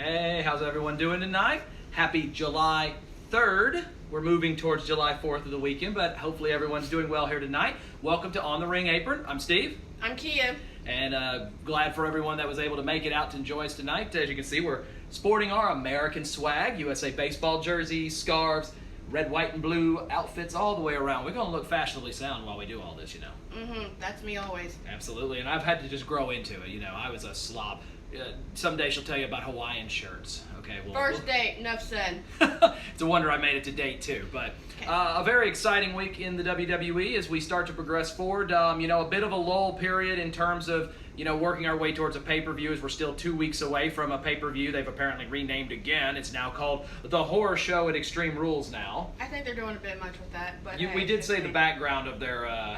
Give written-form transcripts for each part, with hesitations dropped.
Hey, how's everyone doing tonight? Happy July 3rd. We're moving towards July 4th of the weekend, but hopefully everyone's doing well here tonight. Welcome to On the Ring Apron. I'm Steve. I'm Kia. And glad for everyone that was able to make it out to enjoy us tonight. As you can see, we're sporting our American swag, USA baseball jerseys, scarves, red, white, and blue outfits all the way around. We're going to look fashionably sound while we do all this, you know. That's me always. Absolutely, and I've had to just grow into it. You know, I was a slob. Someday she'll tell you about Hawaiian shirts. Okay, well, First date, enough said. It's a wonder I made it to date two. But a very exciting week in the WWE as we start to progress forward. You know, a bit of a lull period in terms of, you know, working our way towards a pay-per-view as we're still 2 weeks away from a pay-per-view. They've apparently renamed again. It's now called The Horror Show at Extreme Rules now. I think they're doing a bit much with that. But we did say the background of their...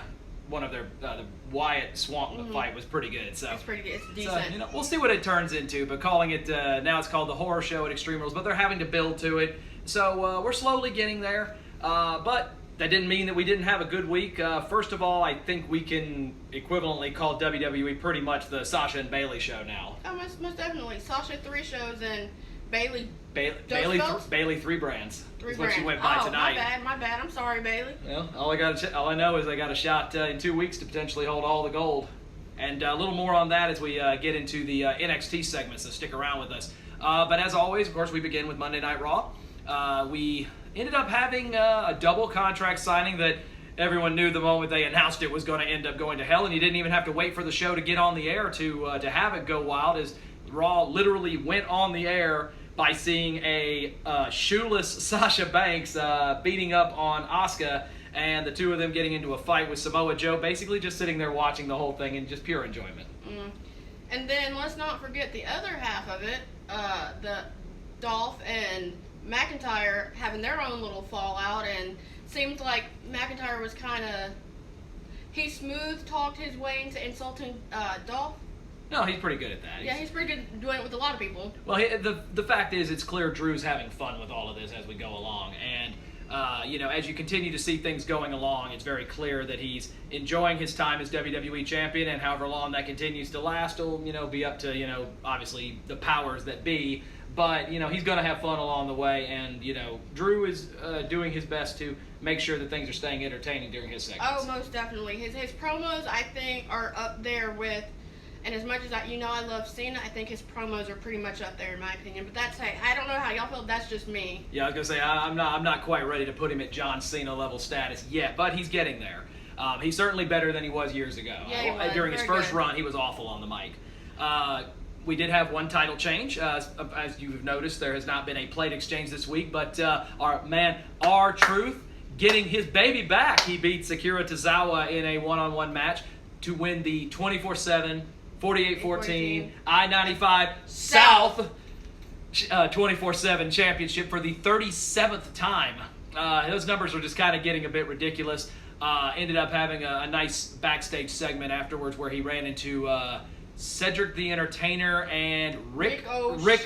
one of their the Wyatt Swamp fight was pretty good. So it's pretty good. It's decent. So, you know, we'll see what it turns into. But calling it now, it's called The Horror Show at Extreme Rules. But they're having to build to it. So we're slowly getting there. But that didn't mean that we didn't have a good week. First of all, I think we can equivalently call WWE pretty much the Sasha and Bayley show now. Oh, most definitely. Sasha 3 shows and Bayley. Bayley 3 brands. Three is brands. what she went by tonight. My bad. I'm sorry, Bayley. Well, all I know is they got a shot in 2 weeks to potentially hold all the gold. And a little more on that as we get into the NXT segment, so stick around with us. But as always, of course, we begin with Monday Night Raw. We ended up having a double contract signing that everyone knew the moment they announced it was going to end up going to hell, and you didn't even have to wait for the show to get on the air to have it go wild, as Raw literally went on the air by seeing a shoeless Sasha Banks beating up on Asuka, and the two of them getting into a fight with Samoa Joe, basically just sitting there watching the whole thing in just pure enjoyment. And then let's not forget the other half of it, the Dolph and McIntyre having their own little fallout, and seemed like McIntyre was kind of... He smooth-talked his way into insulting Dolph. No, he's pretty good at that. Yeah, he's pretty good doing it with a lot of people. Well, the fact is, it's clear Drew's having fun with all of this as we go along. And, you know, as you continue to see things going along, it's very clear that he's enjoying his time as WWE Champion, and however long that continues to last will, you know, be up to, you know, obviously the powers that be. But, you know, he's going to have fun along the way, and, you know, Drew is doing his best to make sure that things are staying entertaining during his segments. Oh, most definitely. His promos, I think, are up there with... And as much as I love Cena, I think his promos are pretty much up there in my opinion. But that's, hey, I don't know how y'all feel. That's just me. Yeah, I was gonna say I'm not quite ready to put him at John Cena level status yet, but he's getting there. He's certainly better than he was years ago. Yeah, he was. During his first run, he was awful on the mic. We did have one title change. As you've noticed, there has not been a plate exchange this week, but our man R-Truth getting his baby back. He beat Akira Tozawa in a one-on-one match to win the 24/7. 48-14 I-95 South 24/7 championship for the 37th time. Those numbers are just kind of getting a bit ridiculous. Ended up having a nice backstage segment afterwards where he ran into Cedric the Entertainer and Rick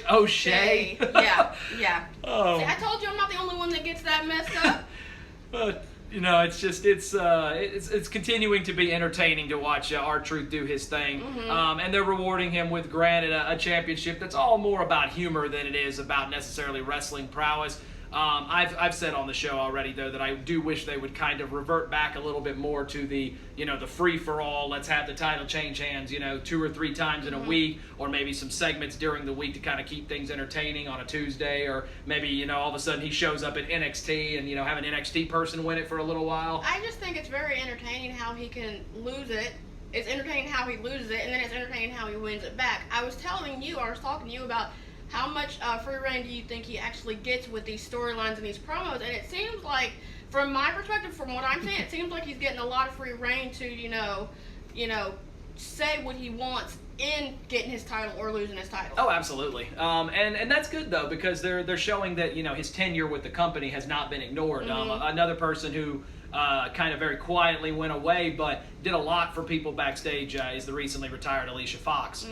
O'Shea. Yeah. Oh. See, I told you I'm not the only one that gets that messed up. You know, it's continuing to be entertaining to watch R-Truth do his thing, and they're rewarding him with, granted, a championship that's all more about humor than it is about necessarily wrestling prowess. I've said on the show already, though, that I do wish they would kind of revert back a little bit more to the, you know, the free-for-all, let's have the title change hands, you know, 2 or 3 times in a week, or maybe some segments during the week to kind of keep things entertaining on a Tuesday, or maybe, you know, all of a sudden he shows up at NXT and, you know, have an NXT person win it for a little while. I just think it's very entertaining how he can lose it. It's entertaining how he loses it, and then it's entertaining how he wins it back. I was talking to you about how much free reign do you think he actually gets with these storylines and these promos? And it seems like, from my perspective, from what I'm saying, it seems like he's getting a lot of free reign to, you know, say what he wants in getting his title or losing his title. Oh, absolutely. And that's good, though, because they're showing that, you know, his tenure with the company has not been ignored. Another person who kind of very quietly went away, but did a lot for people backstage is the recently retired Alicia Fox,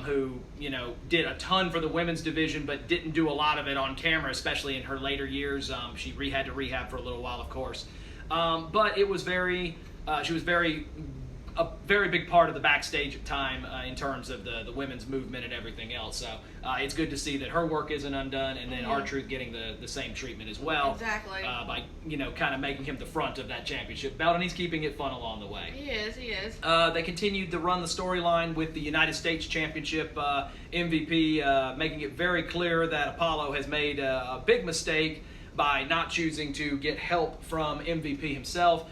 who, you know, did a ton for the women's division, but didn't do a lot of it on camera, especially in her later years. She had to rehab for a little while, of course. But it was very, she was very a very big part of the backstage time in terms of the women's movement and everything else. So it's good to see that her work isn't undone, and then R-Truth getting the same treatment as well. Exactly. By kind of making him the front of that championship belt, and he's keeping it fun along the way. He is. They continued to run the storyline with the United States Championship MVP, making it very clear that Apollo has made a big mistake by not choosing to get help from MVP himself.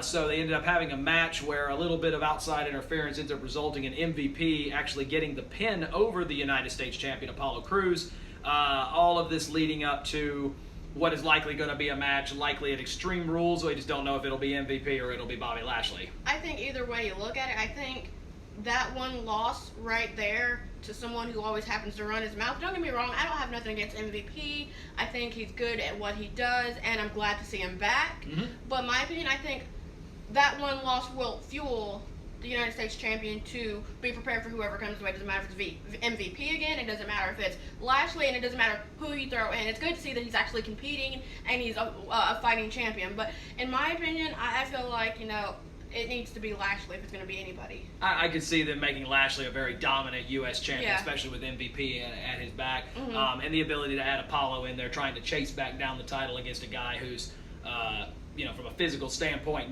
So they ended up having a match where a little bit of outside interference ends up resulting in MVP actually getting the pin over the United States champion Apollo Crews. All of this leading up to what is likely going to be a match, likely at Extreme Rules. We just don't know if it'll be MVP or it'll be Bobby Lashley. I think either way you look at it, I think that one loss right there to someone who always happens to run his mouth. Don't get me wrong, I don't have nothing against MVP. I think he's good at what he does, and I'm glad to see him back. But in my opinion, I think that one loss will fuel the United States champion to be prepared for whoever comes away. It doesn't matter if it's MVP again, it doesn't matter if it's Lashley, and it doesn't matter who you throw in. It's good to see that he's actually competing and he's a fighting champion. But in my opinion, I feel like, it needs to be Lashley if it's going to be anybody. I could see them making Lashley a very dominant U.S. champion, especially with MVP at his back, and the ability to add Apollo in there, trying to chase back down the title against a guy who's, from a physical standpoint,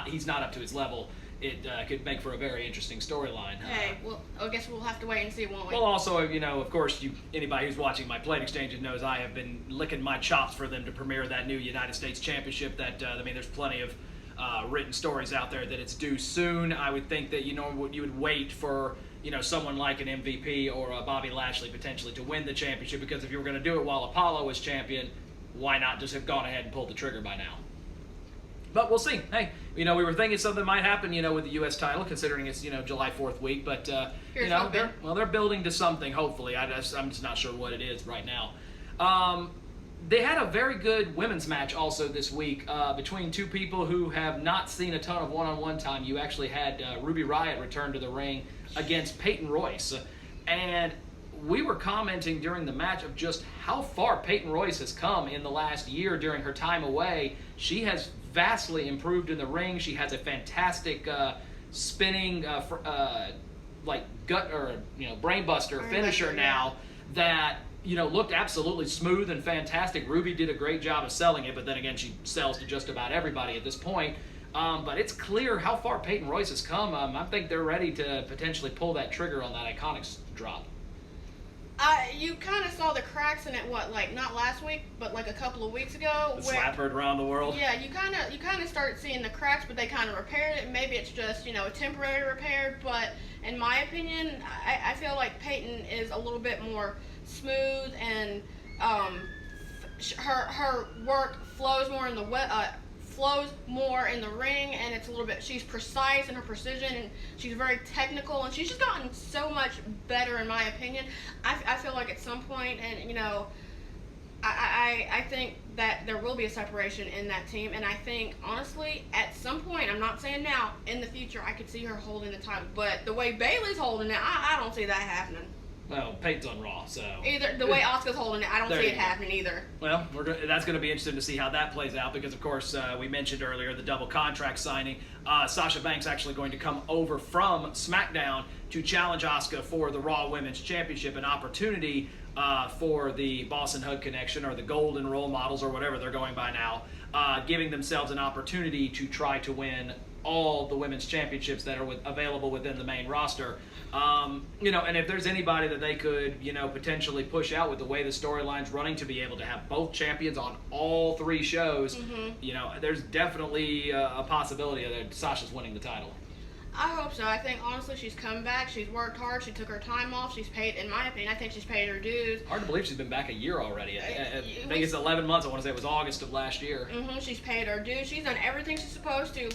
he's not up to his level. It could make for a very interesting storyline. Hey, well, I guess we'll have to wait and see, won't we? Well, also, of course, anybody who's watching my plate exchanges knows I have been licking my chops for them to premiere that new United States Championship. There's plenty of written stories out there that it's due soon. I would think that you would wait for someone like an MVP or a Bobby Lashley potentially to win the championship, because if you were going to do it while Apollo was champion, why not just have gone ahead and pulled the trigger by now? But we'll see. Hey, we were thinking something might happen, with the U.S. title, considering it's July 4th week. But they're building to something. Hopefully, I'm just not sure what it is right now. They had a very good women's match also this week between two people who have not seen a ton of one-on-one time. You actually had Ruby Riott return to the ring against Peyton Royce. And we were commenting during the match of just how far Peyton Royce has come in the last year during her time away. She has vastly improved in the ring. She has a fantastic spinning brainbuster finisher now that looked absolutely smooth and fantastic. Ruby did a great job of selling it, but then again, she sells to just about everybody at this point. But it's clear how far Peyton Royce has come. I think they're ready to potentially pull that trigger on that Iconics drop. You kind of saw the cracks in it, not last week, but a couple of weeks ago. The slap heard around the world. Yeah, you kind of start seeing the cracks, but they kind of repaired it. Maybe it's just, a temporary repair, but in my opinion, I feel like Peyton is a little bit more smooth, and her work flows more in the ring, and it's a little bit, she's precise in her precision, and she's very technical, and she's just gotten so much better in my opinion. I feel like at some point, and I think that there will be a separation in that team, and I think honestly at some point, I'm not saying now, in the future I could see her holding the title, but the way Bayley's holding it, I don't see that happening. Well, Peyton's on Raw, so... Either the way Asuka's holding it, I don't see it happening either. Well, that's going to be interesting to see how that plays out, because, of course, we mentioned earlier the double contract signing. Sasha Banks actually going to come over from Smackdown to challenge Asuka for the Raw Women's Championship, an opportunity for the Boss and Hug Connection, or the Golden Role Models, or whatever they're going by now, giving themselves an opportunity to try to win all the women's championships that are available within the main roster. And if there's anybody that they could, potentially push out with the way the storyline's running to be able to have both champions on all three shows, there's definitely a possibility that Sasha's winning the title. I hope so. I think, honestly, she's come back. She's worked hard. She took her time off. She's paid, in my opinion, I think she's paid her dues. Hard to believe she's been back a year already. I think it's 11 months. I want to say it was August of last year. She's paid her dues. She's done everything she's supposed to.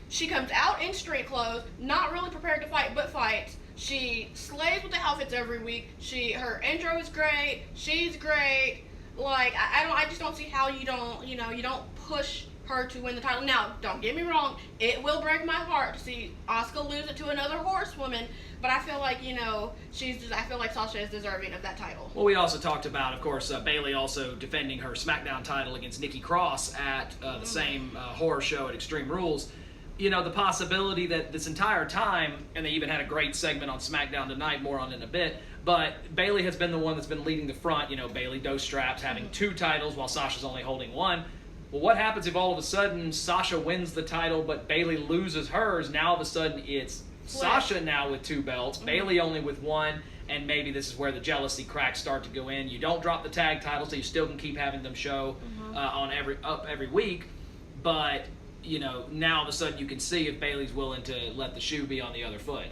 She comes out in street clothes, not really prepared to fight, but fights. She slays with the outfits every week. Her intro is great. She's great. I just don't see how you don't push her to win the title. Now, don't get me wrong, it will break my heart to see Asuka lose it to another horsewoman, but I feel like, I feel like Sasha is deserving of that title. Well, we also talked about, of course, Bayley also defending her Smackdown title against Nikki Cross at the same horror show at Extreme Rules. the possibility that this entire time, and they even had a great segment on SmackDown tonight, more on in a bit, but Bayley has been the one that's been leading the front. Bayley those straps, having 2 titles while Sasha's only holding 1. Well, what happens if all of a sudden Sasha wins the title, but Bayley loses hers? Now all of a sudden it's Sasha now with 2 belts, Bayley only with 1, and maybe this is where the jealousy cracks start to go in. You don't drop the tag titles, so you still can keep having them show on every week, but now all of a sudden you can see if Bayley's willing to let the shoe be on the other foot.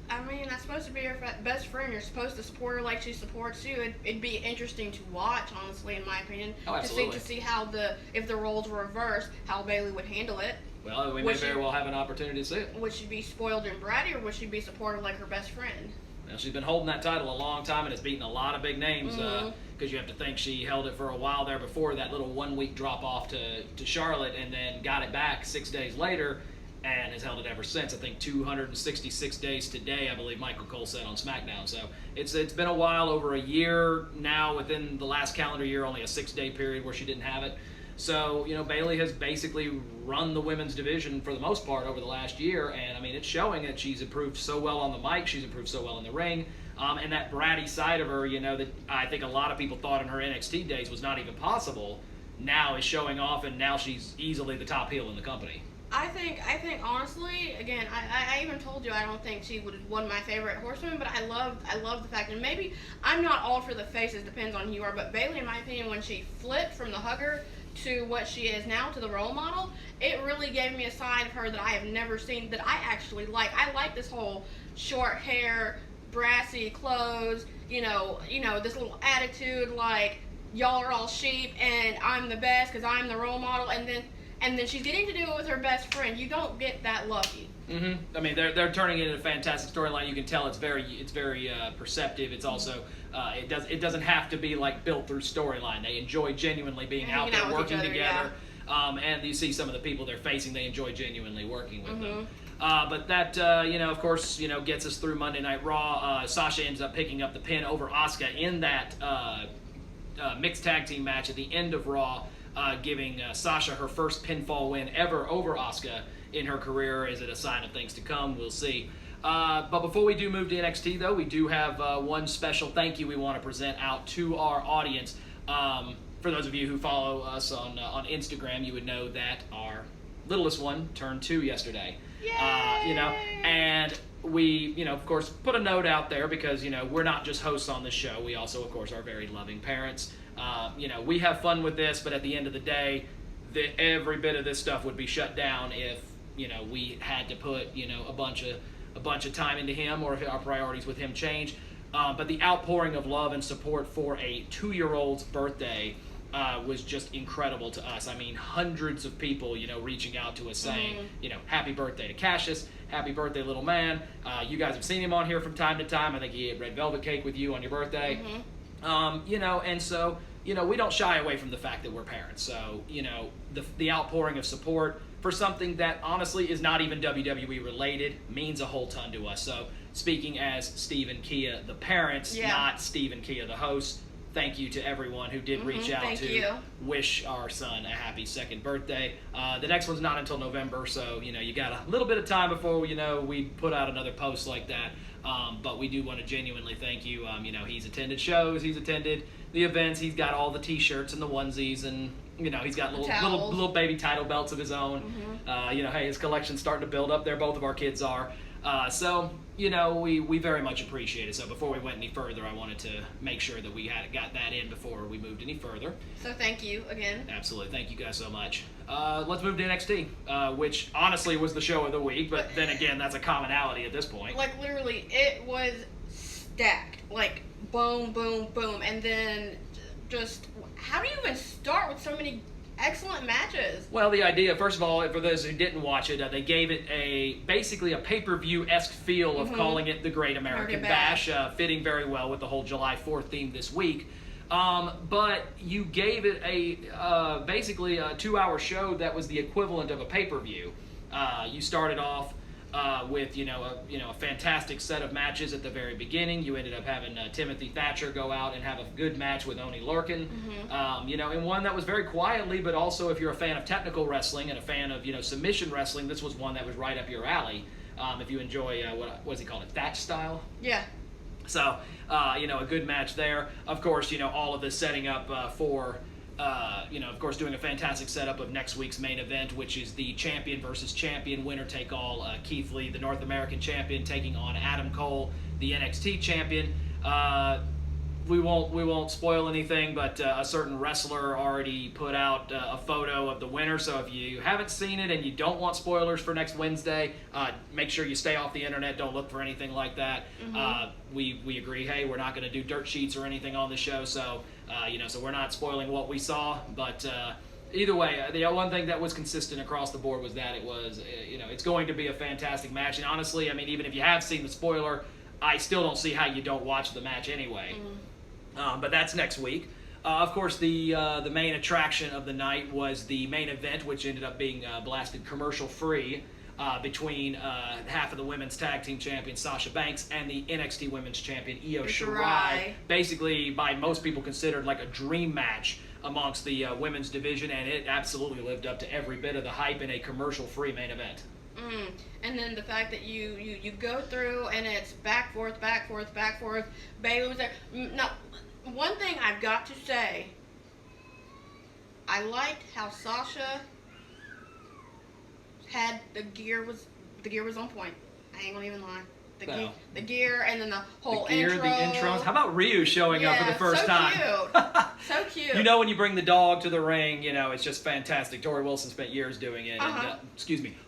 I mean, that's supposed to be your best friend. You're supposed to support her like she supports you. It'd be interesting to watch, honestly, in my opinion, to see how if the roles were reversed, how Bayley would handle it. Well, we may very well have an opportunity to see it. Would she be spoiled and bratty, or would she be supportive like her best friend? Well, she's been holding that title a long time and has beaten a lot of big names. Because you have to think she held it for a while there before that little 1-week drop off to Charlotte, and then got it back 6 days later. And has held it ever since. I think 266 days today, I believe Michael Cole said on SmackDown. So it's been a while, over a year now, within the last calendar year, only a 6-day period where she didn't have it. So, Bayley has basically run the women's division for the most part over the last year. And, I mean, it's showing that she's improved so well on the mic. She's improved so well in the ring. And that bratty side of her, that I think a lot of people thought in her NXT days was not even possible, now is showing off, and now she's easily the top heel in the company. I think honestly, again, I even told you I don't think she would have won my favorite horsewoman, but I love the fact, and maybe I'm not all for the faces, depends on who you are, but Bayley, in my opinion, when she flipped from the hugger to what she is now, to the role model, it really gave me a side of her that I have never seen, that I actually like. I like this whole short hair, brassy clothes, this little attitude like, y'all are all sheep and I'm the best because I'm the role model, and then she's getting to do it with her best friend. You don't get that lucky. I mean, they're turning it into a fantastic storyline. You can tell it's very perceptive. It's also it doesn't have to be like built through storyline. They enjoy genuinely being out there working together. Yeah. And you see some of the people they're facing. They enjoy genuinely working with them. But that of course gets us through Monday Night Raw. Sasha ends up picking up the pin over Asuka in that mixed tag team match at the end of Raw. Giving Sasha her first pinfall win ever over Asuka in her career. Is it a sign of things to come? We'll see. But before we do move to NXT, though, we do have one special thank you we want to present out to our audience. For those of you who follow us on Instagram, you would know that our littlest one turned 2 yesterday. Yay! And we, of course, put a note out there because, we're not just hosts on this show. We also, of course, are very loving parents. We have fun with this, but at the end of the day, every bit of this stuff would be shut down if, we had to put, a bunch of time into him, or if our priorities with him change. But the outpouring of love and support for a 2-year-old's birthday was just incredible to us. I mean, hundreds of people, reaching out to us saying, happy birthday to Kassius, happy birthday, little man. You guys have seen him on here from time to time. I think he ate red velvet cake with you on your birthday. And so, we don't shy away from the fact that we're parents. So, the outpouring of support for something that honestly is not even WWE related means a whole ton to us. So, speaking as Steve and Kia, the parents, not Steve and Kia, the hosts, thank you to everyone who did reach out to wish our son a happy 2nd birthday. The next one's not until November, so, you got a little bit of time before, we put out another post like that. But we do want to genuinely thank you. He's attended shows, he's attended the events, he's got all the T-shirts and the onesies, and he's got little baby title belts of his own. Hey, his collection's starting to build up there. Both of our kids are. So we very much appreciate it. So before we went any further, I wanted to make sure that we had got that in before we moved any further. So thank you again. Absolutely. Thank you guys so much. Let's move to NXT, which honestly was the show of the week, but then again, that's a commonality at this point. Like, literally, it was stacked. Like, boom, boom, boom. And then just, how do you even start with so many excellent matches? Well, the idea, first of all, for those who didn't watch it, they gave it basically a pay-per-view-esque feel of calling it the Great American Bash, fitting very well with the whole July 4th theme this week. But you gave it basically a 2-hour show that was the equivalent of a pay-per-view. You started off with a fantastic set of matches at the very beginning. You ended up having Timothy Thatcher go out and have a good match with Oney Lorcan, and one that was very quietly, but also if you're a fan of technical wrestling and a fan of submission wrestling, this was one that was right up your alley. If you enjoy what's he called, Thatch style? Yeah. So a good match there. Of course, all of this setting up for. Of course, doing a fantastic setup of next week's main event, which is the champion versus champion, winner take all. Keith Lee, the North American champion, taking on Adam Cole, the NXT champion. We won't spoil anything, but a certain wrestler already put out a photo of the winner. So if you haven't seen it and you don't want spoilers for next Wednesday, make sure you stay off the internet. Don't look for anything like that. We agree. Hey, we're not going to do dirt sheets or anything on the show, so so we're not spoiling what we saw. But either way, the one thing that was consistent across the board was that it was it's going to be a fantastic match. And honestly, I mean, even if you have seen the spoiler, I still don't see how you don't watch the match anyway. But that's next week. Of course, the main attraction of the night was the main event, which ended up being blasted commercial-free between half of the women's tag team champion Sasha Banks and the NXT women's champion Io Shirai. Basically, by most people considered like a dream match amongst the women's division, and it absolutely lived up to every bit of the hype in a commercial-free main event. And then the fact that you go through and it's back, forth, back, forth, back, forth. Bayley was there. Now, one thing I've got to say, I liked how Sasha had the gear was on point. I ain't gonna even lie. The gear and then the whole intro. The intros. How about Ryu showing up for the first time? So cute. When you bring the dog to the ring, it's just fantastic. Tori Wilson spent years doing it. And,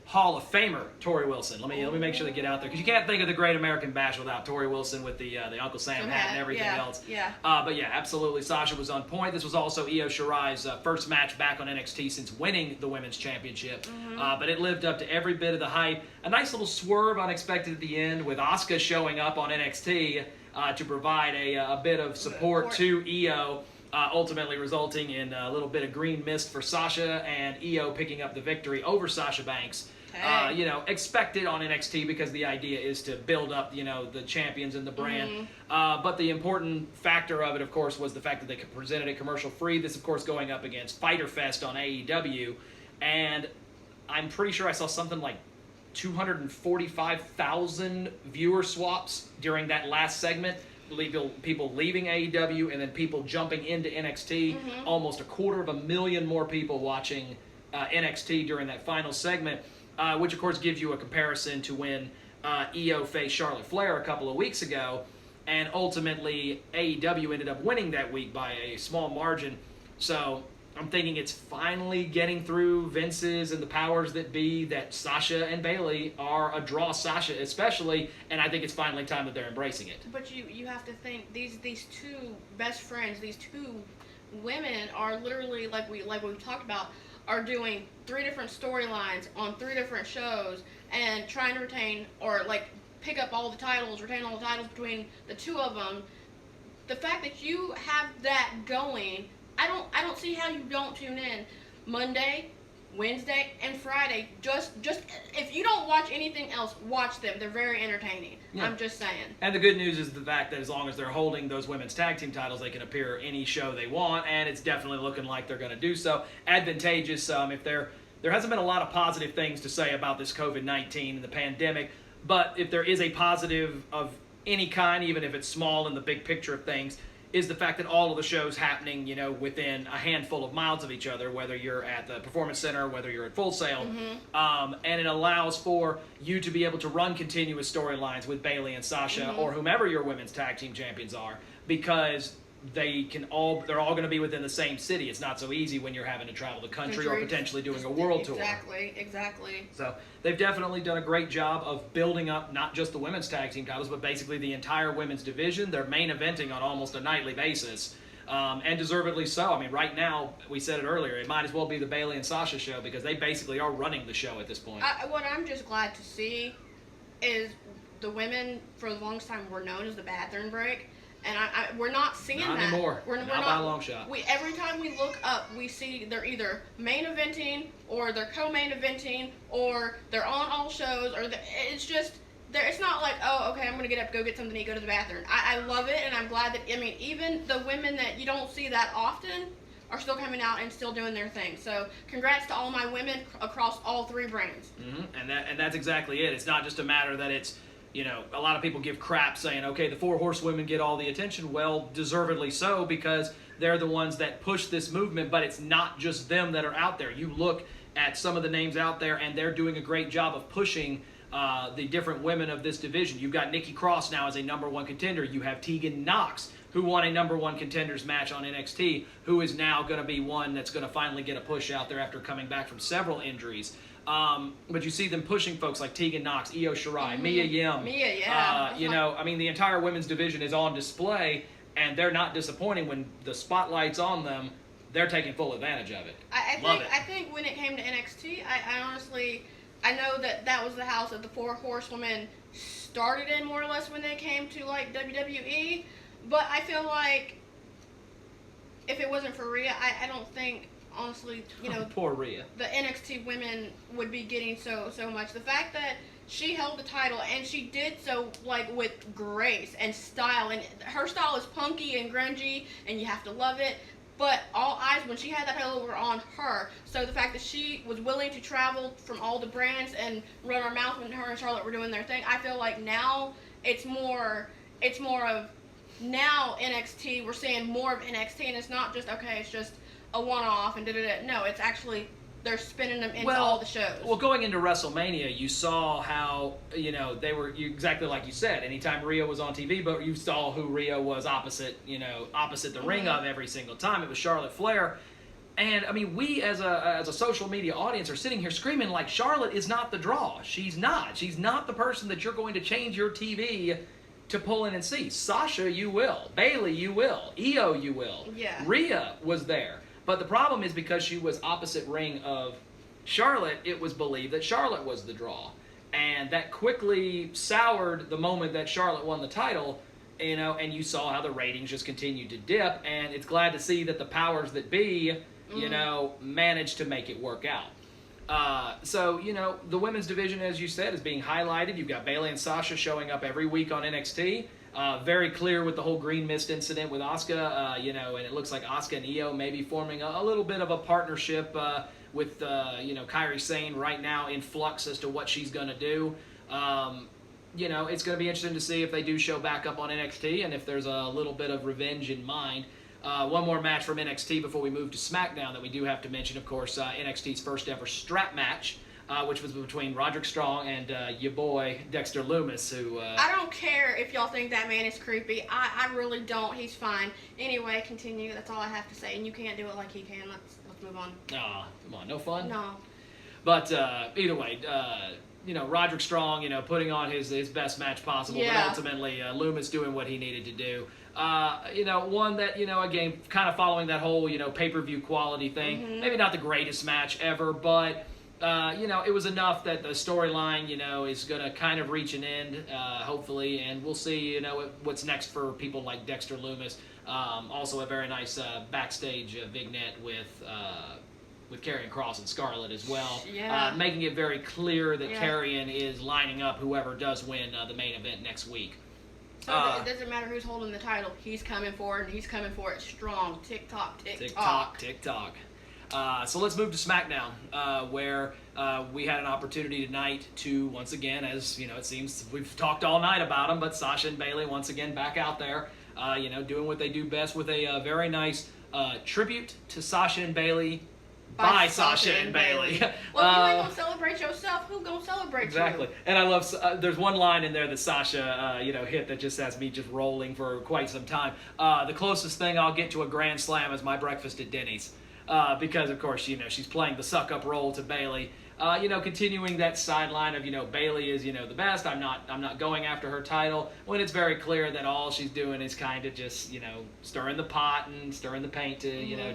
Hall of Famer Tori Wilson. Let me make sure they get out there, because you can't think of the Great American Bash without Tori Wilson with the Uncle Sam hat and everything else. But yeah, absolutely, Sasha was on point. This was also Io Shirai's first match back on NXT since winning the women's championship. But it lived up to every bit of the hype. A nice little swerve, unexpected at the end, with Asuka showing up on NXT to provide a bit of support to Io. Ultimately resulting in a little bit of green mist for Sasha, and Io picking up the victory over Sasha Banks. Expected on NXT, because the idea is to build up, the champions and the brand. But the important factor of it, of course, was the fact that they presented it commercial free. This, of course, going up against Fyter Fest on AEW. And I'm pretty sure I saw something like 245,000 viewer swaps during that last segment. People leaving AEW and then people jumping into NXT. Almost 250,000 more people watching NXT during that final segment, which of course gives you a comparison to when Io faced Charlotte Flair a couple of weeks ago, and ultimately AEW ended up winning that week by a small margin. So I'm thinking it's finally getting through Vince's and the powers that be that Sasha and Bayley are a draw, Sasha especially, and I think it's finally time that they're embracing it. But you have to think, these two best friends, these two women are literally, like we talked about, are doing 3 different storylines on 3 different shows and trying to retain or pick up all the titles, retain all the titles between the two of them. The fact that you have that going, I don't see how you don't tune in Monday, Wednesday, and Friday. Just if you don't watch anything else, watch them. They're very entertaining. Yeah. I'm just saying. And the good news is the fact that as long as they're holding those women's tag team titles, they can appear any show they want, and it's definitely looking like they're going to do so. Advantageous. If there hasn't been a lot of positive things to say about this COVID-19 and the pandemic, but if there is a positive of any kind, even if it's small in the big picture of things, is the fact that all of the shows happening, within a handful of miles of each other, whether you're at the Performance Center, whether you're at Full Sail, and it allows for you to be able to run continuous storylines with Bayley and Sasha, or whomever your women's tag team champions are, because they're all going to be within the same city. It's not so easy when you're having to travel the country or potentially doing a world tour. Exactly. So they've definitely done a great job of building up not just the women's tag team titles, but basically the entire women's division. They're main eventing on almost a nightly basis, and deservedly so. I mean, right now, we said it earlier, it might as well be the Bayley and Sasha show, because they basically are running the show at this point. What I'm just glad to see is the women, for the longest time, were known as the bathroom break. And we're not seeing not that. Anymore. We're not not by a long shot. Every time we look up, we see they're either main eventing or they're co-main eventing or they're on all shows or it's just. It's not like, oh, okay, I'm going to get up, go get something to eat, go to the bathroom. I love it, and I'm glad that, I mean, even the women that you don't see that often are still coming out and still doing their thing. So congrats to all my women across all 3 brands. Mm-hmm. And that's exactly it. It's not just a matter that it's, you know, a lot of people give crap saying, okay, the 4 horsewomen get all the attention. Well, deservedly so, because they're the ones that push this movement, but it's not just them that are out there. You look at some of the names out there, and they're doing a great job of pushing the different women of this division. You've got Nikki Cross now as a #1 contender. You have Tegan Knox, who won a #1 contenders match on NXT, who is now going to be one that's going to finally get a push out there after coming back from several injuries. But you see them pushing folks like Tegan Knox, Io Shirai, Mia Yim. Mia, yeah. You know, I mean, the entire women's division is on display, and they're not disappointing when the spotlight's on them. They're taking full advantage of it. I think when it came to NXT, I honestly... I know that was the house that the 4 horsewomen started in more or less when they came to like WWE, but I feel like if it wasn't for Rhea, I don't think honestly, you know, poor Rhea, the NXT women would be getting so much. The fact that she held the title and she did so like with grace and style, and her style is punky and grungy, and you have to love it. But all eyes, when she had that title, were on her. So the fact that she was willing to travel from all the brands and run her mouth when her and Charlotte were doing their thing, I feel like now it's more of now NXT. We're seeing more of NXT, and it's not just okay. It's just a one-off and da-da-da. No, it's actually they're spinning them into all the shows. Well, going into WrestleMania, you saw how, you know, they were exactly like you said. Anytime Rhea was on TV, but you saw who Rhea was opposite the ring of every single time. It was Charlotte Flair. And, I mean, we as a social media audience are sitting here screaming like Charlotte is not the draw. She's not. She's not the person that you're going to change your TV to pull in and see. Sasha, you will. Bayley, you will. Io, you will. Yeah. Rhea was there. But the problem is because she was opposite ring of Charlotte, it was believed that Charlotte was the draw. And that quickly soured the moment that Charlotte won the title, you know, and you saw how the ratings just continued to dip. And it's glad to see that the powers that be, you know, managed to make it work out. So, you know, the women's division, as you said, is being highlighted. You've got Bayley and Sasha showing up every week on NXT. Very clear with the whole green mist incident with Asuka, you know, and it looks like Asuka and Io may be forming a little bit of a partnership with, you know, Kairi Sane right now in flux as to what she's going to do. You know, it's going to be interesting to see if they do show back up on NXT and if there's a little bit of revenge in mind. One more match from NXT before we move to Smackdown that we do have to mention, of course, NXT's first ever strap match. Which was between Roderick Strong and your boy Dexter Lumis, who... I don't care if y'all think that man is creepy. I really don't. He's fine. Anyway, continue. That's all I have to say. And you can't do it like he can. Let's move on. Aw, come on. No fun? No. But either way, you know, Roderick Strong, you know, putting on his best match possible, Yeah. but ultimately Lumis doing what he needed to do. You know, one that, you know, again, kind of following that whole, you know, pay-per-view quality thing. Maybe not the greatest match ever, but... you know, it was enough that the storyline, you know, is going to kind of reach an end, hopefully, and we'll see, you know, what's next for people like Dexter Lumis. Also a very nice backstage vignette with Karrion Kross and Scarlett as well, making it very clear that Karrion is lining up whoever does win the main event next week. So it doesn't matter who's holding the title. He's coming for it, and he's coming for it strong. Tick-tock, tick-tock. Tick-tock, tick-tock. So let's move to SmackDown, where we had an opportunity tonight to, once again, as you know, it seems we've talked all night about them, but Sasha and Bayley once again back out there, you know, doing what they do best with a very nice tribute to Sasha and Bayley by Sasha and Bayley. Well, if you ain't gonna celebrate yourself, who gonna celebrate you? Exactly. And I love, there's one line in there that Sasha, you know, hit that just has me just rolling for quite some time. The closest thing I'll get to a Grand Slam is my breakfast at Denny's. Because, of course, you know, she's playing the suck-up role to Bayley. You know, continuing that sideline of, you know, Bayley is, you know, the best. I'm not going after her title. When it's very clear that all she's doing is kind of just, you know, stirring the pot and stirring the paint to, you know,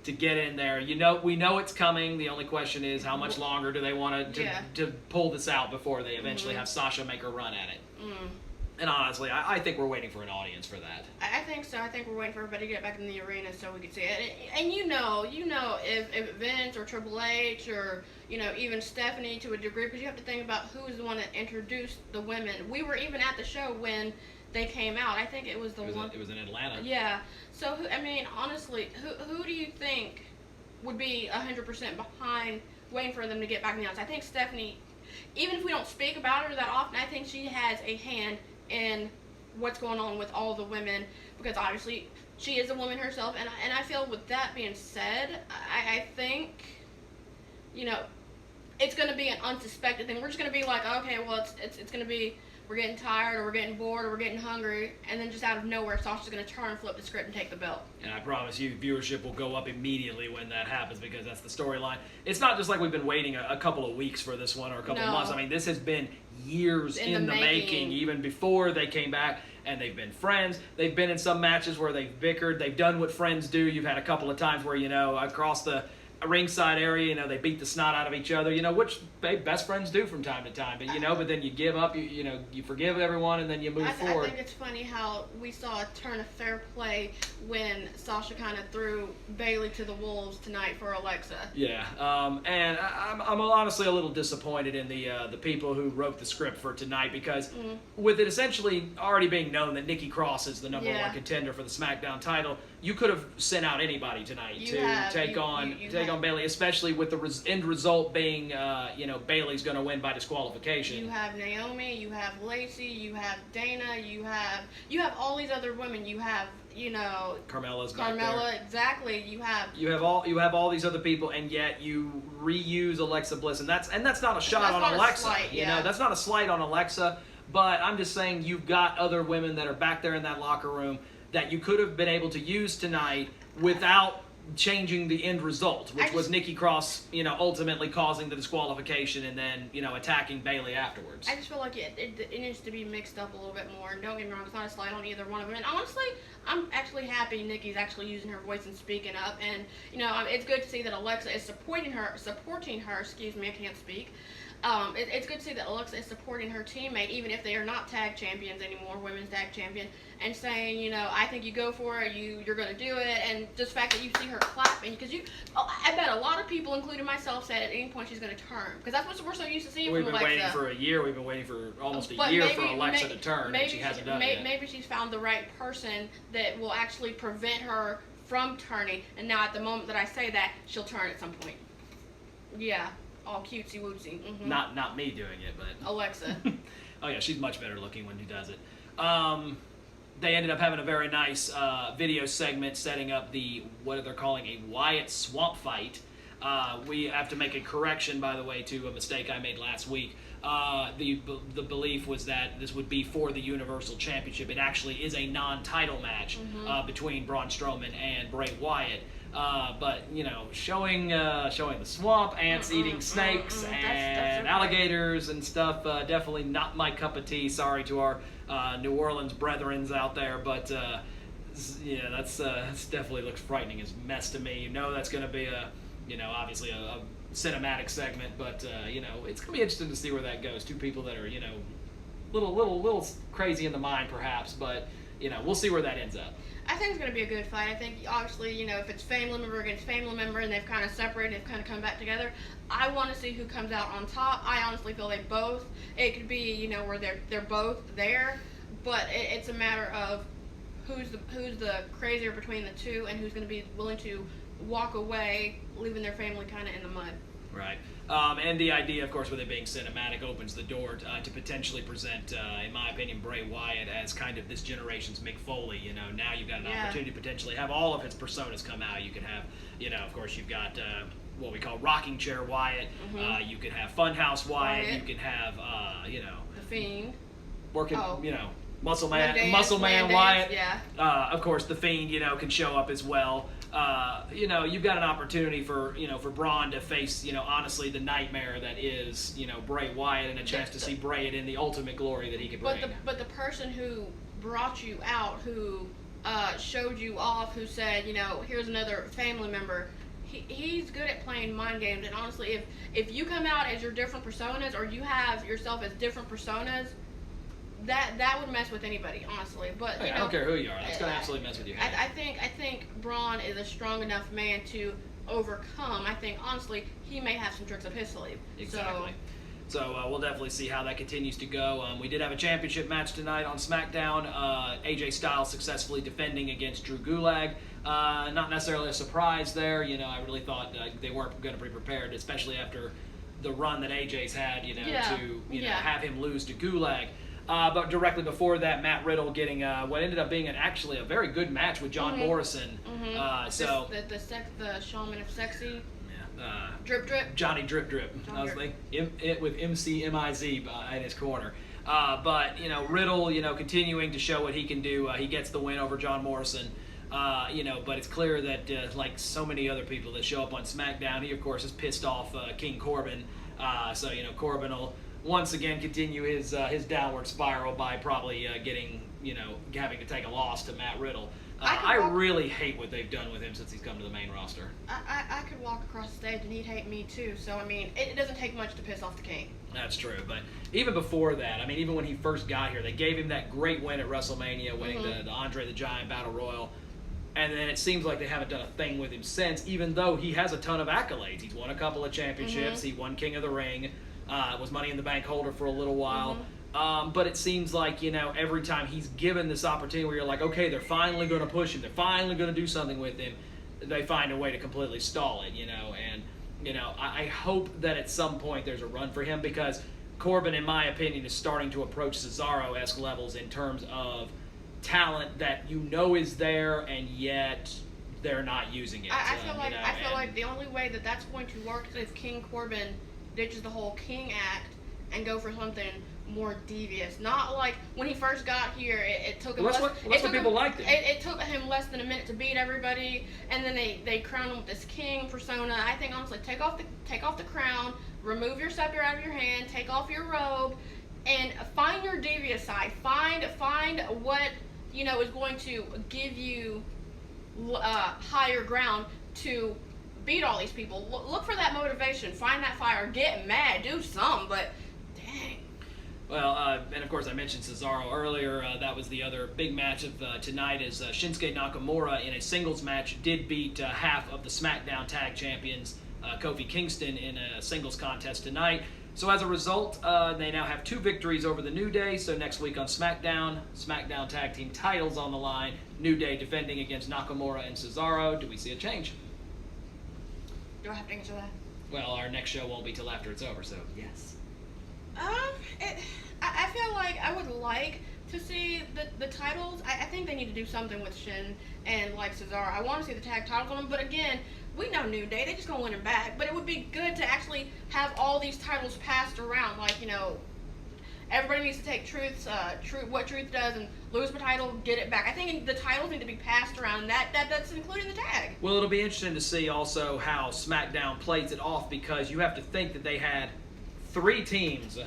to get in there. You know, we know it's coming. The only question is how much longer do they want to pull this out before they eventually have Sasha make her run at it. And honestly, I think we're waiting for an audience for that. I think so. I think we're waiting for everybody to get back in the arena so we can see it. And you know, if Vince or Triple H or even Stephanie to a degree, because you have to think about who was the one that introduced the women. We were even at the show when they came out. I think it was one. It was in Atlanta. Yeah. So honestly, who do you think would be 100% behind waiting for them to get back in the audience? I think Stephanie, even if we don't speak about her that often, I think she has a hand in what's going on with all the women, because obviously she is a woman herself, and I feel with that being said, I think it's going to be an unsuspected thing. We're just going to be like, okay, well, it's going to be, we're getting tired or we're getting bored or we're getting hungry, and then just out of nowhere Sasha's going to turn and flip the script and take the belt. And I promise you, viewership will go up immediately when that happens, because that's the storyline. It's not just like we've been waiting a couple of weeks for this one or a couple of months. I mean, this has been years in the making, even before they came back, and they've been friends. They've been in some matches where they've bickered. They've done what friends do. You've had a couple of times where, across the ringside area, they beat the snot out of each other, which best friends do from time to time. But, but then you give up, you forgive everyone, and then you move forward. I think it's funny how we saw a turn of fair play when Sasha kind of threw Bayley to the wolves tonight for Alexa. Yeah, and I'm honestly a little disappointed in the people who wrote the script for tonight, because with it essentially already being known that Nikki Cross is the number one contender for the SmackDown title, you could have sent out anybody tonight to take on Bayley, especially with the end result being, Bayley's going to win by disqualification. You have Naomi, you have Lacey, you have Dana, you have all these other women. You have, Carmella's back there. Exactly. You have all these other people, and yet you reuse Alexa Bliss, and that's not a shot on Alexa. Slight, that's not a slight on Alexa. But I'm just saying, you've got other women that are back there in that locker room that you could have been able to use tonight without changing the end result, which was Nikki Cross, ultimately causing the disqualification and then, attacking Bayley afterwards. I just feel like it needs to be mixed up a little bit more. And don't get me wrong, it's not a slight on either one of them. And honestly, I'm actually happy Nikki's actually using her voice and speaking up. And, it's good to see that Alexa is supporting her, excuse me, I can't speak. It's good to see that Alexa is supporting her teammate, even if they are not tag champions anymore, women's tag champion, and saying, I think you go for it, you're going to do it, and just the fact that you see her clapping, because I bet a lot of people, including myself, said at any point she's going to turn, because that's what we're so used to seeing from Alexa. We've been waiting for a year. We've been waiting for almost a year for Alexa to turn, and she hasn't done it yet. Maybe she's found the right person that will actually prevent her from turning, and now at the moment that I say that, she'll turn at some point. Yeah. All cutesy wootsy. Mm-hmm. Not me doing it, but Alexa. Oh yeah, she's much better looking when she does it. They ended up having a very nice video segment setting up what they're calling a Wyatt swamp fight. We have to make a correction, by the way, to a mistake I made last week. The belief was that this would be for the Universal Championship. It actually is a non-title match between Braun Strowman and Bray Wyatt. But showing the swamp, ants eating snakes and alligators and stuff, definitely not my cup of tea. Sorry to our New Orleans brethrens out there, but that's definitely looks frightening as mess to me. That's going to be obviously a cinematic segment, but it's going to be interesting to see where that goes. Two people that are little crazy in the mind perhaps, but we'll see where that ends up. I think it's going to be a good fight. I think, obviously, if it's family member against family member and they've kind of separated, they've kind of come back together, I want to see who comes out on top. I honestly feel it could be, where they're both there, but it's a matter of who's the crazier between the two and who's going to be willing to walk away, leaving their family kind of in the mud. Right. And the idea, of course, with it being cinematic, opens the door to potentially present, in my opinion, Bray Wyatt as kind of this generation's Mick Foley. Now you've got an opportunity to potentially have all of his personas come out. You could have, of course, you've got what we call Rocking Chair Wyatt. You could have Funhouse Wyatt. You can have, The Fiend. Working, Muscle Man Wyatt. Yeah. Of course, The Fiend, can show up as well. You've got an opportunity for Braun to face, honestly, the nightmare that is, Bray Wyatt, and a chance to see Bray in the ultimate glory that he could bring. But the person who brought you out, who showed you off, who said, here's another family member, he's good at playing mind games. And honestly, if you come out as your different personas, or you have yourself as different personas, that would mess with anybody, honestly. But Hey, I don't care who you are. That's going to absolutely mess with your head. I think Braun is a strong enough man to overcome. I think honestly he may have some tricks up his sleeve. Exactly. So we'll definitely see how that continues to go. We did have a championship match tonight on SmackDown. AJ Styles successfully defending against Drew Gulak. Not necessarily a surprise there. I really thought they weren't going to be prepared, especially after the run that AJ's had. To have him lose to Gulak. But directly before that, Matt Riddle getting what ended up being actually a very good match with John Morrison. The Shaman of Sexy. Drip Drip. Johnny Drip Drip. I was like, it with MCMIZ in his corner. But Riddle, continuing to show what he can do. He gets the win over John Morrison. But it's clear that like so many other people that show up on SmackDown, he of course is pissed off King Corbin. So Corbin will once again continue his downward spiral by probably having to take a loss to Matt Riddle. I really hate what they've done with him since he's come to the main roster. I could walk across the stage and he'd hate me too. So it doesn't take much to piss off the king. That's true, but even before that, even when he first got here, they gave him that great win at WrestleMania, winning the Andre the Giant Battle Royal. And then it seems like they haven't done a thing with him since, even though he has a ton of accolades. He's won a couple of championships. He won King of the Ring, was Money in the Bank holder for a little while. But it seems like, every time he's given this opportunity where you're like, okay, they're finally going to push him, they're finally going to do something with him, they find a way to completely stall it, and, I hope that at some point there's a run for him, because Corbin, in my opinion, is starting to approach Cesaro-esque levels in terms of talent that is there, and yet they're not using it. I feel like the only way that that's going to work is if King Corbin ditches the whole King act and go for something more devious. Not like when he first got here, it took him. That's what people liked him. It took him less than a minute to beat everybody, and then they crowned him with this king persona. I think honestly, take off the crown, remove your scepter out of your hand, take off your robe, and find your devious side. Find what is going to give you higher ground to beat all these people. Look for that motivation. Find that fire. Get mad. Do something. But dang. Well, and of course I mentioned Cesaro earlier. That was the other big match of tonight, as Shinsuke Nakamura in a singles match did beat half of the SmackDown Tag Champions, Kofi Kingston, in a singles contest tonight. So as a result, they now have 2 victories over the New Day. So next week on SmackDown Tag Team titles on the line. New Day defending against Nakamura and Cesaro. Do we see a change? Do I have to answer that? Well, our next show won't be till after it's over, so yes. I feel like I would like to see the titles. I think they need to do something with Shin and like Cesaro. I want to see the tag titles on them, but again, we know New Day, they just gonna win them back. But it would be good to actually have all these titles passed around. Like, everybody needs to take what Truth does and lose the title, get it back. I think the titles need to be passed around. That's including the tag. Well, it'll be interesting to see also how SmackDown plays it off, because you have to think that they had 3 teams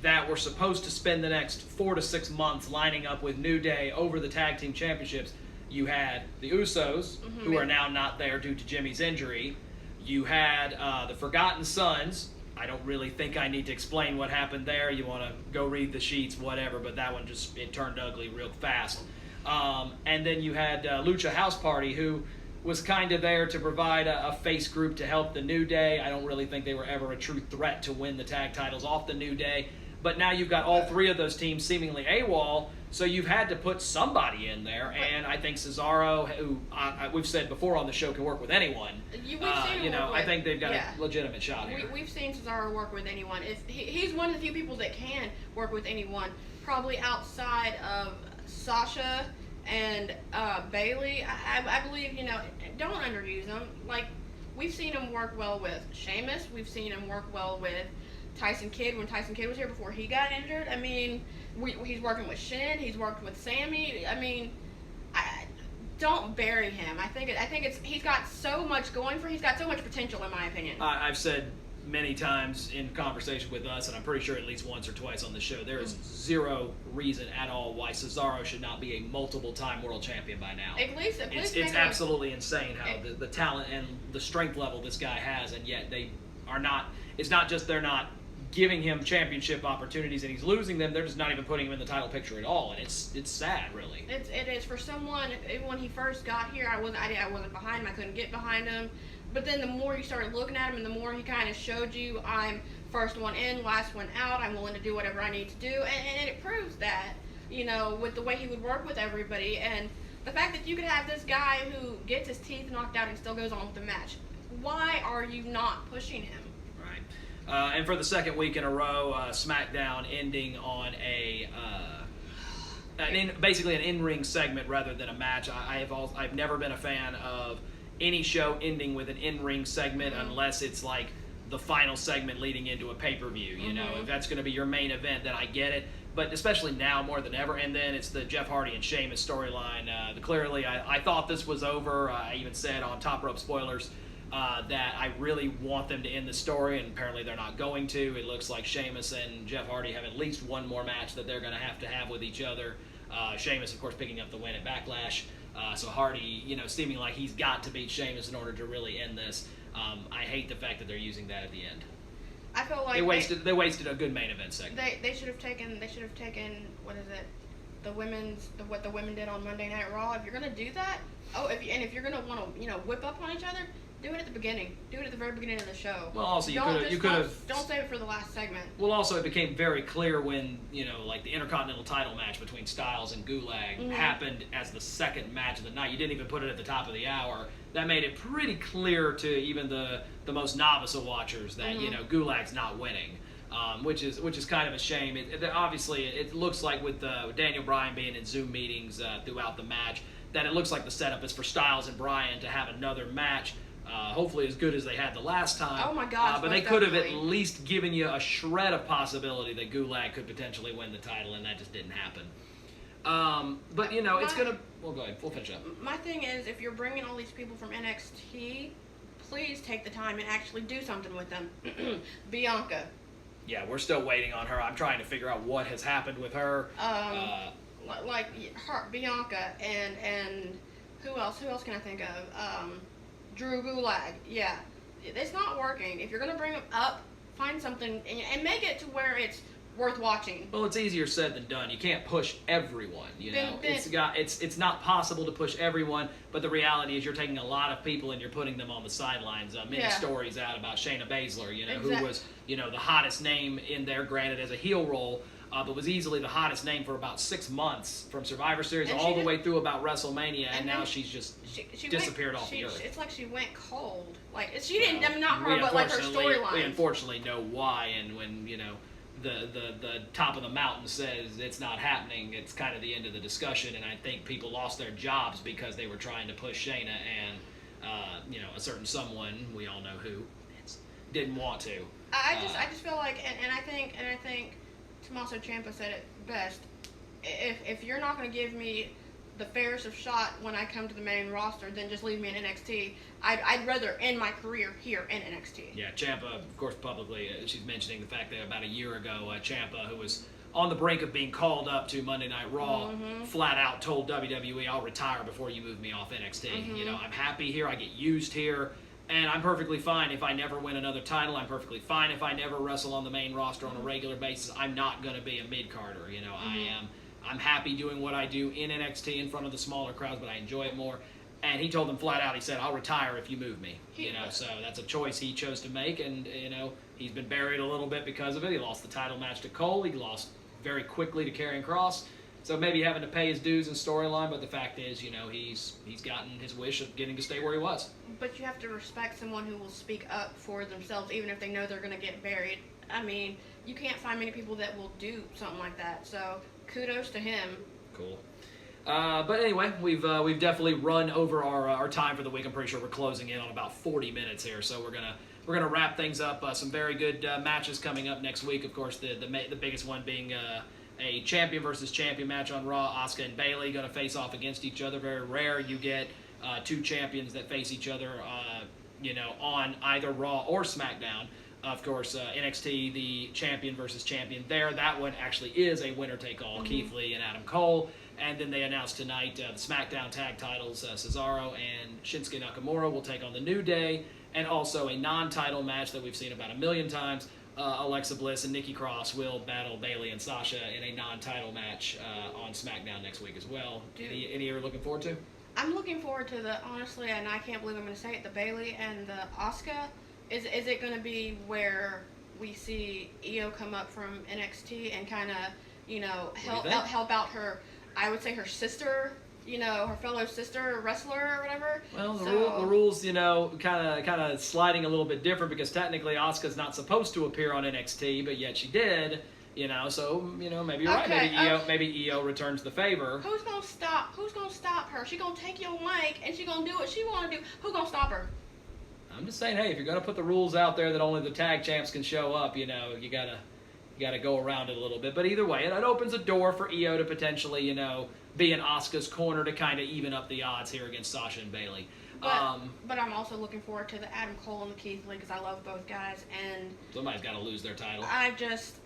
that were supposed to spend the next 4 to 6 months lining up with New Day over the tag team championships. You had the Usos, who are now not there due to Jimmy's injury. You had the Forgotten Sons. I don't really think I need to explain what happened there. You want to go read the sheets, whatever, but that one it turned ugly real fast. And then you had Lucha House Party, who was kind of there to provide a face group to help the New Day. I don't really think they were ever a true threat to win the tag titles off the New Day. But now you've got all 3 of those teams seemingly AWOL, so you've had to put somebody in there. And I think Cesaro, who we've said before on the show, can work with anyone. I think they've got a legitimate shot here. We've seen Cesaro work with anyone. If he's one of the few people that can work with anyone, probably outside of Sasha and Bayley. I believe, don't underuse him. Like, we've seen him work well with Sheamus. We've seen him work well with Tyson Kidd when Tyson Kidd was here before he got injured. He's working with Shin. He's worked with Sammy. Don't bury him. I think he's got so much going for. He's got so much potential, in my opinion. I've said many times in conversation with us, and I'm pretty sure at least once or twice on the show, there is zero reason at all why Cesaro should not be a multiple-time world champion by now. At least it's absolutely insane how the talent and the strength level this guy has, and yet they are not. It's not just they're not giving him championship opportunities and he's losing them. They're just not even putting him in the title picture at all, and it's sad, really. It is for someone. When he first got here, I wasn't behind him. I couldn't get behind him. But then the more you started looking at him, and the more he kind of showed you, I'm first one in, last one out. I'm willing to do whatever I need to do, and it proves that, with the way he would work with everybody, and the fact that you could have this guy who gets his teeth knocked out and still goes on with the match. Why are you not pushing him? Right. And for the second week in a row, SmackDown ending on basically an in-ring segment rather than a match. I've never been a fan of any show ending with an in-ring segment unless it's like the final segment leading into a pay-per-view. If that's going to be your main event, then I get it. But especially now more than ever. And then it's the Jeff Hardy and Sheamus storyline. Clearly, I thought this was over. I even said on Top Rope Spoilers that I really want them to end the story, and apparently they're not going to. It looks like Sheamus and Jeff Hardy have at least one more match that they're going to have with each other. Sheamus, of course, picking up the win at Backlash. So Hardy, seeming like he's got to beat Sheamus in order to really end this. I hate the fact that they're using that at the end. I feel like they wasted a good main event segment. They should have taken what is it? What the women did on Monday Night Raw. If you're gonna do that, if you're gonna want to whip up on each other, do it at the beginning. Do it at the very beginning of the show. Well, also you could have. Don't save it for the last segment. Well, also it became very clear when like the Intercontinental title match between Styles and Gulag happened as the second match of the night. You didn't even put it at the top of the hour. That made it pretty clear to even the most novice of watchers that Gulag's not winning. Which is kind of a shame. Obviously, it looks like with Daniel Bryan being in Zoom meetings throughout the match, that it looks like the setup is for Styles and Bryan to have another match. Hopefully as good as they had the last time. Oh my gosh! But they could have at least given you a shred of possibility that Gulag could potentially win the title, and that just didn't happen. But it's gonna. Well, go ahead. We'll finish up. My thing is, if you're bringing all these people from NXT, please take the time and actually do something with them. Bianca. Yeah, we're still waiting on her. I'm trying to figure out what has happened with her. Like her, Bianca, and who else? Who else can I think of? Drew Gulag. Yeah, it's not working. If you're gonna bring them up, find something and make it to where it's worth watching. Well, it's easier said than done. You can't push everyone. It's not possible to push everyone. But the reality is, you're taking a lot of people and you're putting them on the sidelines. Many stories out about Shayna Baszler, who was the hottest name in there. Granted, as a heel role. But was easily the hottest name for about 6 months from Survivor Series all the way through about WrestleMania, and now she's just disappeared off the earth. It's like she went cold. Like she didn't. I mean, not her, but like her storyline. We unfortunately know why, and when the top of the mountain says it's not happening, it's kind of the end of the discussion. And I think people lost their jobs because they were trying to push Shayna, and a certain someone, we all know who, didn't want to. I just feel like, and I think. Tommaso Ciampa said it best. If you're not going to give me the fairest of shot when I come to the main roster, then just leave me in NXT. I'd rather end my career here in NXT. Yeah, Ciampa, of course, publicly, she's mentioning the fact that about a year ago, Ciampa, who was on the brink of being called up to Monday Night Raw, flat out told WWE, I'll retire before you move me off NXT. I'm happy here. I get used here. And I'm perfectly fine if I never win another title. I'm perfectly fine if I never wrestle on the main roster on a regular basis. I'm not going to be a mid-carder. I'm happy doing what I do in NXT in front of the smaller crowds, but I enjoy it more. And he told them flat out, he said, I'll retire if you move me. So that's a choice he chose to make. And, he's been buried a little bit because of it. He lost the title match to Cole. He lost very quickly to Karrion Kross. So maybe having to pay his dues in storyline, but the fact is, he's gotten his wish of getting to stay where he was. But you have to respect someone who will speak up for themselves, even if they know they're going to get buried. I mean, you can't find many people that will do something like that. So kudos to him. Cool. But anyway, we've definitely run over our time for the week. I'm pretty sure we're closing in on about 40 minutes here, so we're gonna wrap things up. Some very good matches coming up next week. Of course, the biggest one being a champion versus champion match on Raw. Asuka and Bayley going to face off against each other. Very rare you get two champions that face each other, on either Raw or SmackDown. Of course, NXT, the champion versus champion there. That one actually is a winner-take-all, Keith Lee and Adam Cole. And then they announced tonight the SmackDown tag titles, Cesaro and Shinsuke Nakamura will take on the New Day, and also a non-title match that we've seen about 1 million times. Alexa Bliss and Nikki Cross will battle Bayley and Sasha in a non-title match on SmackDown next week as well. Any you're looking forward to? I'm looking forward to honestly, and I can't believe I'm going to say it, the Bayley and the Asuka. Is it going to be where we see Io come up from NXT and kind of, help out her, I would say her sister, her fellow sister wrestler or whatever? Well, the rules, kind of sliding a little bit different because technically Asuka's not supposed to appear on NXT, but yet she did. So maybe you're right. Maybe Io returns the favor. Who's gonna stop her? She gonna take your mic and she gonna do what she wanna do. Who gonna stop her? I'm just saying, hey, if you're gonna put the rules out there that only the tag champs can show up, you gotta go around it a little bit. But either way, it opens a door for Io to potentially, be in Asuka's corner to kind of even up the odds here against Sasha and Bayley. But I'm also looking forward to the Adam Cole and the Keith Lee because I love both guys, and somebody's got to lose their title. I just,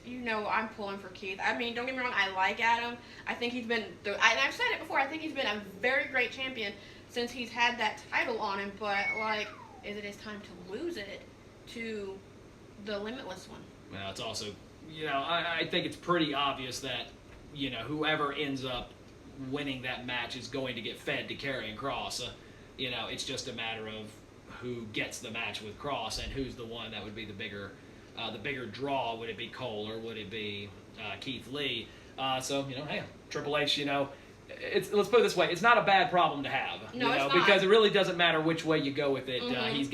I'm pulling for Keith. I mean, don't get me wrong, I like Adam. I think he's been, and I've said it before, I think he's been a very great champion since he's had that title on him. But is it his time to lose it to the Limitless one? Well, it's also, I think it's pretty obvious that, whoever ends up winning that match is going to get fed to Karrion Kross. It's just a matter of who gets the match with Kross and who's the one that would be the bigger draw. Would it be Cole or would it be Keith Lee? Hey, Triple H, let's put it this way, it's not a bad problem to have. No, it's not. Because it really doesn't matter which way you go with it. Mm-hmm. He's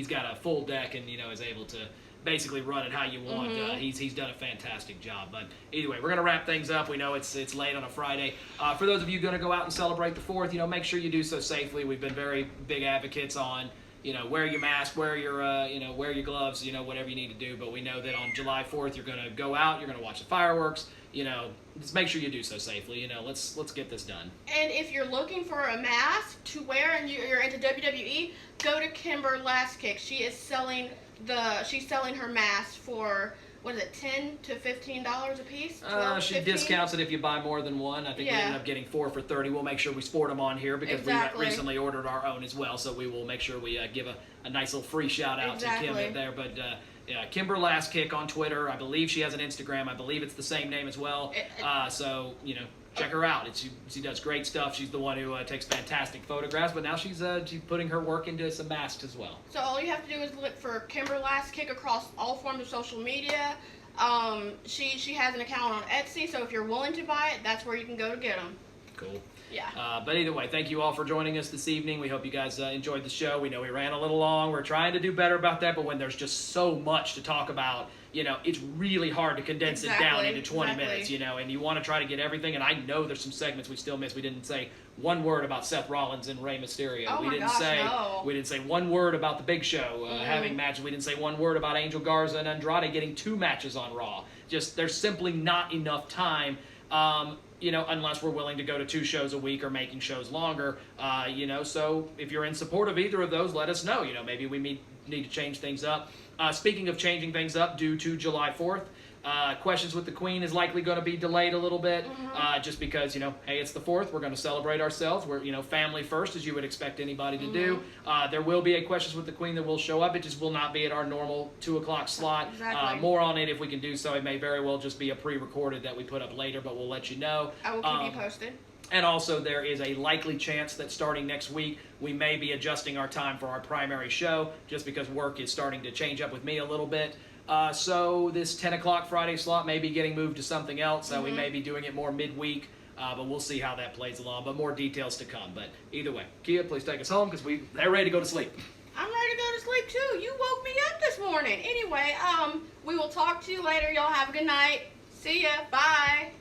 got a full deck and is able to basically run it how you want. Mm-hmm. He's done a fantastic job. But either way, we're going to wrap things up. We know it's late on a Friday. For those of you going to go out and celebrate the 4th, make sure you do so safely. We've been very big advocates on, wear your mask, wear your gloves, whatever you need to do. But we know that on July 4th, you're going to go out, you're going to watch the fireworks. Just make sure you do so safely. Let's get this done. And if you're looking for a mask to wear and you're into WWE, go to Kimber Last Kick. She's selling her mask for, what is it, $10 to $15 a piece? She discounts it if you buy more than one. I think we ended up getting 4 for $30. We'll make sure we sport them on here because we recently ordered our own as well. So we will make sure we give a nice little free shout out to Kim there. But Kimber Last Kick on Twitter. I believe she has an Instagram. I believe it's the same name as well. Check her out. She does great stuff. She's the one who takes fantastic photographs, but now she's putting her work into some masks as well. So all you have to do is look for Kimber Last Kick across all forms of social media. She has an account on Etsy, so if you're willing to buy it, that's where you can go to get them. Cool. Yeah. But either way, thank you all for joining us this evening. We hope you guys enjoyed the show. We know we ran a little long. We're trying to do better about that, but when there's just so much to talk about, it's really hard to condense it down into 20 minutes, and you want to try to get everything. And I know there's some segments we still missed. We didn't say one word about Seth Rollins and Rey Mysterio. Oh we didn't say one word about the Big Show having matches. We didn't say one word about Angel Garza and Andrade getting 2 matches on Raw. Just there's simply not enough time. Unless we're willing to go to 2 shows a week or making shows longer, so if you're in support of either of those, let us know. Maybe we need to change things up. Speaking of changing things up due to July 4th, Questions with the Queen is likely going to be delayed a little bit, just because, hey, it's the 4th. We're going to celebrate ourselves. We're, family first, as you would expect anybody to do. There will be a Questions with the Queen that will show up. It just will not be at our normal 2 o'clock slot. Exactly. More on it if we can do so. It may very well just be a pre-recorded that we put up later, but we'll let you know. I will keep you posted. And also, there is a likely chance that starting next week, we may be adjusting our time for our primary show, just because work is starting to change up with me a little bit. So this 10 o'clock Friday slot may be getting moved to something else. We may be doing it more midweek, but we'll see how that plays along. But more details to come. But either way, Kia, please take us home because they're ready to go to sleep. I'm ready to go to sleep too. You woke me up this morning. Anyway, we will talk to you later. Y'all have a good night. See ya. Bye.